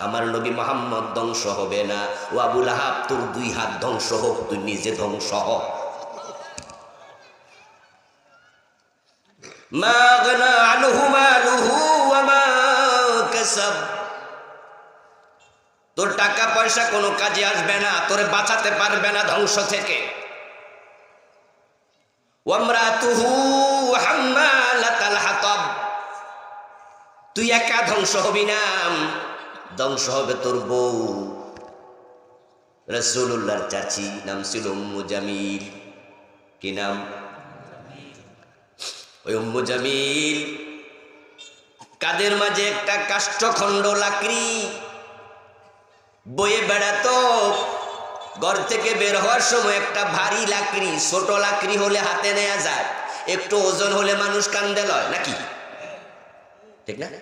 আমার নবী মুহাম্মদ ধ্বংস হবে না। ও আবু লাহাব, তোর দুই হাত ধ্বংস হোক, তুই নিজে ধ্বংস হ। মা আগনা আনহু মালুহু ওয়া মা কাসাব, তোর টাকা পয়সা কোনো কাজে আসবে না, তোরে বাঁচাতে পারবে না ধ্বংস থেকে। ওয়া ইমরাতুহু হাম্মালাতাল হাতাব, তুই একা ধ্বংস হবি না, ধ্বংস হবে তোর বউ। রাসূলুল্লাহর চাচি নাম ছিল উম্মু জামিল। কি নাম? ওই উম্মু জামিল কাদের মাঝে একটা কাষ্ঠখণ্ড লাকড়ি বয়ে বেড়াতো। ঘর থেকে বের হওয়ার সময় একটা ভারী লাকড়ি, ছোট লাকড়ি হলে হাতে নেওয়া যায়, একটু ওজন হলে মানুষ কান্দে লয় নাকি, ঠিক না?